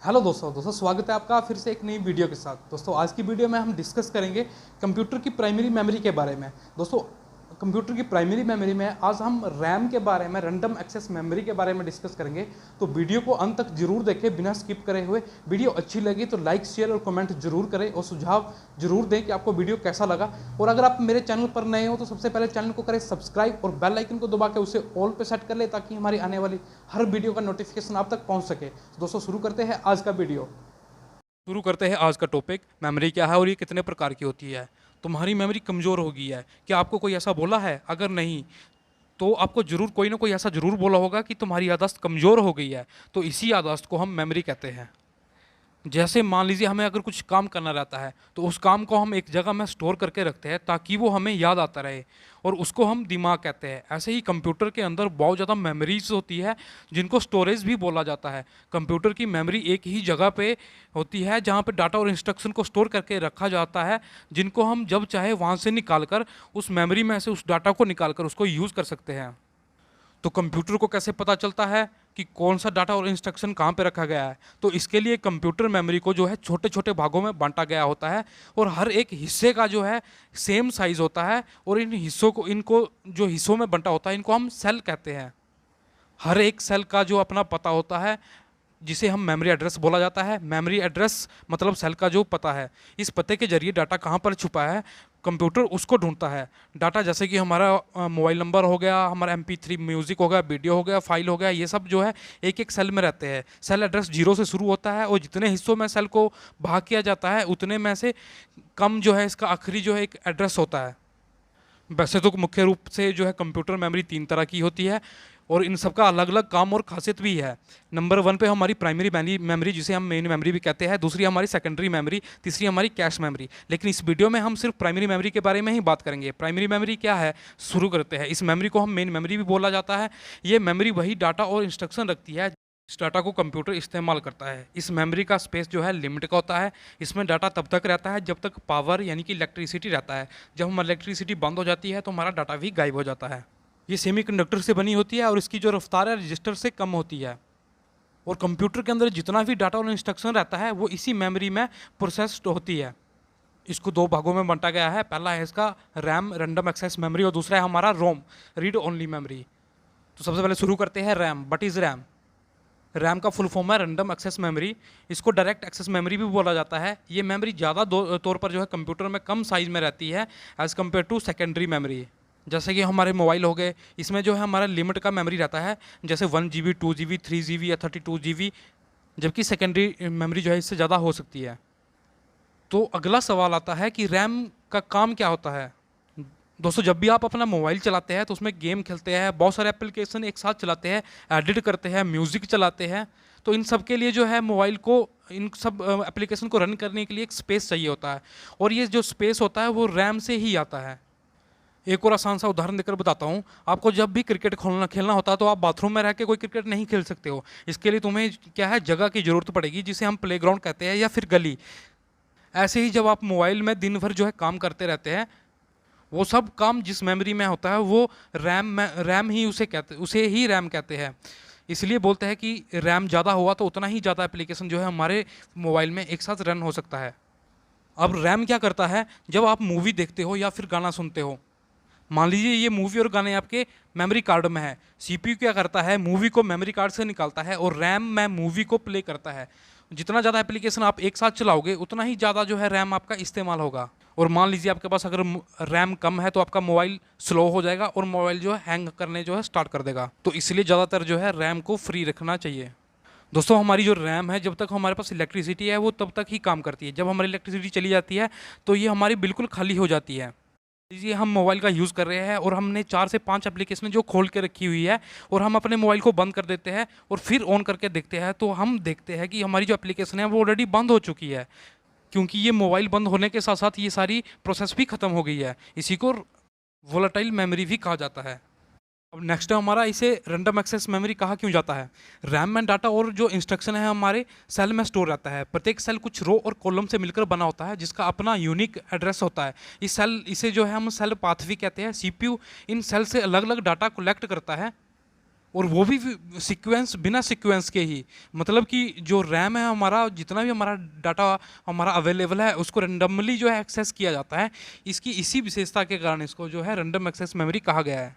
Hello दोस्तों स्वागत है आपका फिर से एक नई वीडियो के साथ। दोस्तों आज की वीडियो में हम डिस्कस करेंगे कंप्यूटर की प्राइमरी मेमोरी के बारे में। दोस्तों कंप्यूटर की प्राइमरी मेमोरी में आज हम रैम के बारे में, रैंडम एक्सेस मेमोरी के बारे में डिस्कस करेंगे। तो वीडियो को अंत तक जरूर देखें बिना स्किप करे हुए। वीडियो अच्छी लगी तो लाइक, शेयर और कमेंट जरूर करें और सुझाव जरूर दें कि आपको वीडियो कैसा लगा। और अगर आप मेरे चैनल पर नए हो तो सबसे पहले चैनल को करें सब्सक्राइब और बेल आइकन को दबा के उसे ऑल पे सेट कर ले ताकि हमारी आने वाली हर वीडियो का नोटिफिकेशन आप तक पहुंच सके। दोस्तों शुरू करते हैं आज का वीडियो। शुरू करते हैं आज का टॉपिक, मेमोरी क्या है और ये कितने प्रकार की होती है। तुम्हारी मेमोरी कमज़ोर हो गई है, क्या आपको कोई ऐसा बोला है? अगर नहीं तो आपको जरूर कोई ना कोई ऐसा जरूर बोला होगा कि तुम्हारी याददाश्त कमज़ोर हो गई है। तो इसी याददाश्त को हम मेमोरी कहते हैं। जैसे मान लीजिए हमें अगर कुछ काम करना रहता है तो उस काम को हम एक जगह में स्टोर करके रखते हैं ताकि वो हमें याद आता रहे, और उसको हम दिमाग कहते हैं। ऐसे ही कंप्यूटर के अंदर बहुत ज़्यादा मेमोरीज होती है जिनको स्टोरेज भी बोला जाता है। कंप्यूटर की मेमोरी एक ही जगह पे होती है जहाँ पे डाटा और इंस्ट्रक्शन को स्टोर करके रखा जाता है, जिनको हम जब चाहे वहाँ से निकाल कर उस मेमोरी में से उस डाटा को निकाल कर उसको यूज़ कर सकते हैं। तो कंप्यूटर को कैसे पता चलता है कि कौन सा डाटा और इंस्ट्रक्शन कहाँ पे रखा गया है? तो इसके लिए कंप्यूटर मेमोरी को जो है छोटे छोटे भागों में बांटा गया होता है, और हर एक हिस्से का जो है सेम साइज होता है, और इन हिस्सों को, इनको जो हिस्सों में बंटा होता है इनको हम सेल कहते हैं। हर एक सेल का जो अपना पता होता है जिसे हम मेमोरी एड्रेस बोला जाता है। मेमोरी एड्रेस मतलब सेल का जो पता है। इस पते के जरिए डाटा कहाँ पर छुपा है कंप्यूटर उसको ढूंढता है। डाटा जैसे कि हमारा मोबाइल नंबर हो गया, हमारा MP3 म्यूजिक हो गया, वीडियो हो गया, फाइल हो गया, ये सब जो है एक एक सेल में रहते हैं। सेल एड्रेस 0 से शुरू होता है और जितने हिस्सों में सेल को भाग किया जाता है उतने में से कम जो है इसका आखिरी जो है एक एड्रेस होता है। वैसे तो मुख्य रूप से जो है कंप्यूटर मेमोरी 3 तरह की होती है और इन सबका अलग अलग काम और खासियत भी है। नंबर 1 पे हमारी प्राइमरी मेमोरी जिसे हम मेन मेमोरी भी कहते हैं, दूसरी हमारी सेकेंडरी मेमोरी, तीसरी हमारी कैश मेमोरी। लेकिन इस वीडियो में हम सिर्फ प्राइमरी मेमोरी के बारे में ही बात करेंगे। प्राइमरी मेमोरी क्या है, शुरू करते हैं। इस मेमोरी को हम मेन मेमोरी भी बोला जाता है। ये मेमोरी वही डाटा और इंस्ट्रक्शन रखती है इस डाटा को कंप्यूटर इस्तेमाल करता है। इस मेमोरी का स्पेस जो है लिमिट का होता है। इसमें डाटा तब तक रहता है जब तक पावर यानी कि इलेक्ट्रिसिटी रहता है। जब हम इलेक्ट्रिसिटी बंद हो जाती है तो हमारा डाटा भी गायब हो जाता है। ये सेमीकंडक्टर से बनी होती है और इसकी जो रफ्तार है रजिस्टर से कम होती है। और कंप्यूटर के अंदर जितना भी डाटा और इंस्ट्रक्शन रहता है वो इसी मेमोरी में प्रोसेस्ड होती है। इसको 2 भागों में बांटा गया है। पहला है इसका रैम, रैंडम एक्सेस मेमोरी, और दूसरा है हमारा रोम, रीड ओनली मेमोरी। तो सबसे पहले शुरू करते हैं RAM. What is RAM? RAM का फुल फॉर्म है रैंडम एक्सेस मेमोरी। इसको डायरेक्ट एक्सेस मेमोरी भी बोला जाता है। ये मेमोरी ज़्यादा तौर पर जो है कंप्यूटर में कम साइज में रहती है as compared to secondary memory. जैसे कि हमारे मोबाइल हो गए, इसमें जो है हमारा लिमिट का मेमोरी रहता है, जैसे 1 GB, 2 GB, 3 GB या 32 GB, जबकि सेकेंडरी मेमोरी जो है इससे ज़्यादा हो सकती है। तो अगला सवाल आता है कि रैम का काम क्या होता है। दोस्तों जब भी आप अपना मोबाइल चलाते हैं तो उसमें गेम खेलते हैं, बहुत सारे एप्लीकेशन एक साथ चलाते हैं, एडिट करते हैं, म्यूज़िक चलाते हैं। तो इन सब के लिए जो है मोबाइल को, इन सब एप्लीकेशन को रन करने के लिए एक स्पेस चाहिए होता है, और ये जो स्पेस होता है वो रैम से ही आता है। एक और आसान सा उदाहरण देकर बताता हूँ आपको। जब भी क्रिकेट खेलना होता है तो आप बाथरूम में रह के कोई क्रिकेट नहीं खेल सकते हो। इसके लिए तुम्हें क्या है, जगह की ज़रूरत पड़ेगी जिसे हम प्लेग्राउंड कहते हैं या फिर गली। ऐसे ही जब आप मोबाइल में दिन भर जो है काम करते रहते हैं, वो सब काम जिस मेमोरी में होता है वो रैम ही उसे ही रैम कहते हैं। इसलिए बोलते हैं कि रैम ज़्यादा हुआ तो उतना ही ज़्यादा एप्लीकेशन जो है हमारे मोबाइल में एक साथ रन हो सकता है। अब रैम क्या करता है, जब आप मूवी देखते हो या फिर गाना सुनते हो, मान लीजिए ये मूवी और गाने आपके मेमोरी कार्ड में है। CPU क्या करता है, मूवी को मेमोरी कार्ड से निकालता है और रैम में मूवी को प्ले करता है। जितना ज़्यादा एप्लीकेशन आप एक साथ चलाओगे उतना ही ज़्यादा जो है रैम आपका इस्तेमाल होगा। और मान लीजिए आपके पास अगर रैम कम है तो आपका मोबाइल स्लो हो जाएगा और मोबाइल जो है हैंग करने जो है स्टार्ट कर देगा। तो इसलिए ज़्यादातर जो है रैम को फ्री रखना चाहिए। दोस्तों हमारी जो रैम है, जब तक हमारे पास इलेक्ट्रिसिटी है वो तब तक ही काम करती है। जब हमारी इलेक्ट्रिसिटी चली जाती है तो ये हमारी बिल्कुल खाली हो जाती है। लीजिए हम मोबाइल का यूज़ कर रहे हैं और हमने 4 से 5 एप्लीकेशन जो खोल के रखी हुई है, और हम अपने मोबाइल को बंद कर देते हैं और फिर ऑन करके देखते हैं, तो हम देखते हैं कि हमारी जो एप्लीकेशन है वो ऑलरेडी बंद हो चुकी है, क्योंकि ये मोबाइल बंद होने के साथ साथ ये सारी प्रोसेस भी ख़त्म हो गई है। इसी को वोलेटाइल मेमोरी भी कहा जाता है। अब नेक्स्ट है हमारा, इसे रैंडम एक्सेस मेमोरी कहा क्यों जाता है। रैम में डाटा और जो इंस्ट्रक्शन है हमारे सेल में स्टोर रहता है। प्रत्येक सेल कुछ रो और कॉलम से मिलकर बना होता है जिसका अपना यूनिक एड्रेस होता है। इसे जो है हम सेल पाथ भी कहते हैं। CPU इन सेल से अलग अलग डाटा कलेक्ट करता है और वो भी सीक्वेंस, बिना सीक्वेंस के ही। मतलब कि जो रैम है हमारा, जितना भी हमारा डाटा हमारा अवेलेबल है उसको रैंडमली जो है एक्सेस किया जाता है। इसकी इसी विशेषता के कारण इसको जो है रैंडम एक्सेस मेमोरी कहा गया है।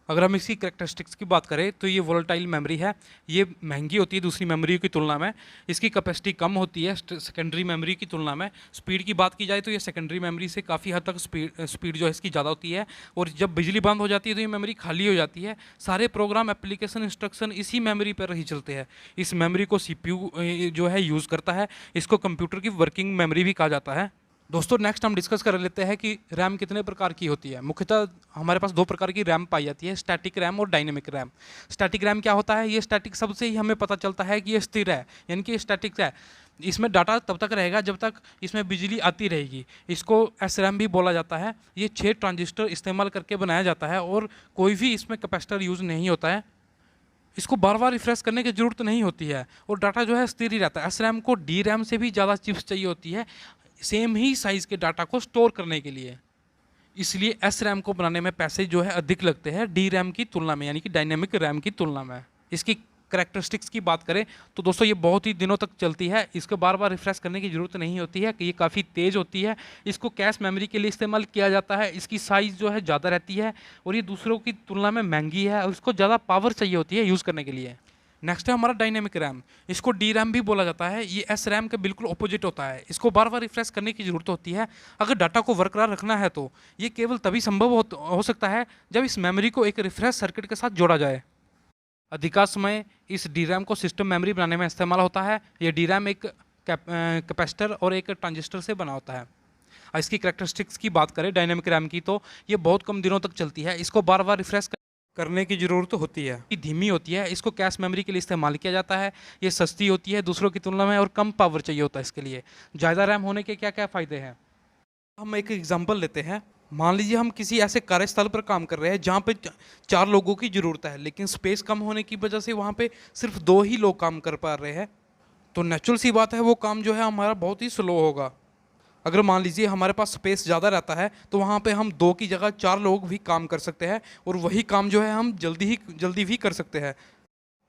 अगर हम इसकी कैरेक्टरिस्टिक्स की बात करें तो ये वोलेटाइल मेमोरी है। ये महंगी होती है दूसरी मेमोरी की तुलना में। इसकी कैपेसिटी कम होती है सेकेंडरी मेमोरी की तुलना में। स्पीड की बात की जाए तो ये सेकेंडरी मेमोरी से काफ़ी हद तक स्पीड जो है इसकी ज़्यादा होती है। और जब बिजली बंद हो जाती है तो ये मेमोरी खाली हो जाती है। सारे प्रोग्राम, एप्लीकेशन, इंस्ट्रक्शन इसी मेमोरी पर ही चलते हैं। इस मेमोरी को सीपीयू जो है यूज़ करता है। इसको कंप्यूटर की वर्किंग मेमोरी भी कहा जाता है। दोस्तों नेक्स्ट हम डिस्कस कर लेते हैं कि रैम कितने प्रकार की होती है। मुख्यतः हमारे पास दो प्रकार की रैम पाई जाती है, स्टैटिक रैम और डायनेमिक रैम। स्टैटिक रैम क्या होता है? ये स्टैटिक शब्द से ही हमें पता चलता है कि ये स्थिर है, यानी कि स्टैटिक है। इसमें डाटा तब तक रहेगा जब तक इसमें बिजली आती रहेगी। इसको एस रैम भी बोला जाता है। ये 6 ट्रांजिस्टर इस्तेमाल करके बनाया जाता है और कोई भी इसमें कैपेसिटर यूज़ नहीं होता है। इसको बार बार रिफ्रेश करने की जरूरत नहीं होती है और डाटा जो है स्थिर ही रहता है। एस रैम को डी रैम से भी ज़्यादा चिप्स चाहिए होती है सेम ही साइज़ के डाटा को स्टोर करने के लिए। इसलिए एस रैम को बनाने में पैसे जो है अधिक लगते हैं डी रैम की तुलना में, यानी कि डायनेमिक रैम की तुलना में। इसकी करैक्टरिस्टिक्स की बात करें तो दोस्तों ये बहुत ही दिनों तक चलती है। इसको बार बार रिफ्रेश करने की ज़रूरत नहीं होती है कि ये काफ़ी तेज़ होती है। इसको कैश मेमोरी के लिए इस्तेमाल किया जाता है। इसकी साइज़ जो है ज़्यादा रहती है और ये दूसरों की तुलना में महंगी है और इसको ज़्यादा पावर चाहिए होती है यूज़ करने के लिए। नेक्स्ट है हमारा डायनेमिक रैम। इसको डी रैम भी बोला जाता है। ये एस रैम के बिल्कुल अपोजिट होता है। इसको बार बार रिफ्रेश करने की ज़रूरत होती है। अगर डाटा को बरकरार रखना है तो ये केवल तभी संभव हो सकता है जब इस मेमोरी को एक रिफ्रेश सर्किट के साथ जोड़ा जाए। अधिकांश समय इस डी रैम को सिस्टम मेमोरी बनाने में इस्तेमाल होता है। ये डी रैम एक कैपेसिटर और एक ट्रांजिस्टर से बना होता है। इसकी करैक्टरिस्टिक्स की बात करें डायनेमिक रैम की तो ये बहुत कम दिनों तक चलती है। इसको बार बार रिफ्रेश करने की ज़रूरत होती है। ये धीमी होती है। इसको कैश मेमोरी के लिए इस्तेमाल किया जाता है। ये सस्ती होती है दूसरों की तुलना में और कम पावर चाहिए होता है इसके लिए। ज़्यादा रैम होने के क्या क्या फ़ायदे हैं? हम एक एग्जांपल लेते हैं। मान लीजिए हम किसी ऐसे कार्यस्थल पर काम कर रहे हैं जहाँ पे 4 लोगों की ज़रूरत है, लेकिन स्पेस कम होने की वजह से वहाँ पे सिर्फ 2 ही लोग काम कर पा रहे हैं। तो नेचुरल सी बात है वो काम जो है हमारा बहुत ही स्लो होगा। अगर मान लीजिए हमारे पास स्पेस ज़्यादा रहता है तो वहाँ पे हम 2 की जगह 4 लोग भी काम कर सकते हैं और वही काम जो है हम जल्दी भी कर सकते हैं।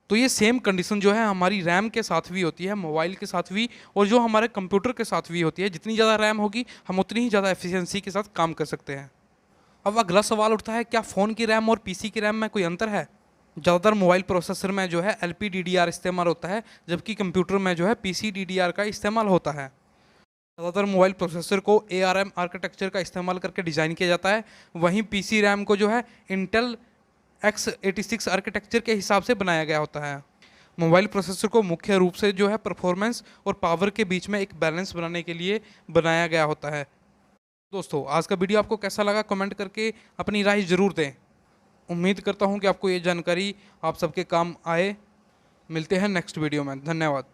तो ये सेम कंडीशन जो है हमारी रैम के साथ भी होती है, मोबाइल के साथ भी और जो हमारे कंप्यूटर के साथ भी होती है। जितनी ज़्यादा रैम होगी हम उतनी ही ज़्यादा एफिशिएंसी के साथ काम कर सकते हैं। अब अगला सवाल उठता है, क्या फ़ोन की रैम और पीसी की रैम में कोई अंतर है? ज़्यादातर मोबाइल प्रोसेसर में जो है LPDDR इस्तेमाल होता है, जबकि कंप्यूटर में जो है PCDDR का इस्तेमाल होता है। ज़्यादातर मोबाइल प्रोसेसर को ARM आर्किटेक्चर का इस्तेमाल करके डिज़ाइन किया जाता है, वहीं पीसी रैम को जो है इंटेल x86 आर्किटेक्चर के हिसाब से बनाया गया होता है। मोबाइल प्रोसेसर को मुख्य रूप से जो है परफॉर्मेंस और पावर के बीच में एक बैलेंस बनाने के लिए बनाया गया होता है। दोस्तों आज का वीडियो आपको कैसा लगा कमेंट करके अपनी राय ज़रूर दें। उम्मीद करता हूँ कि आपको ये जानकारी आप सबके काम आए। मिलते हैं नेक्स्ट वीडियो में। धन्यवाद।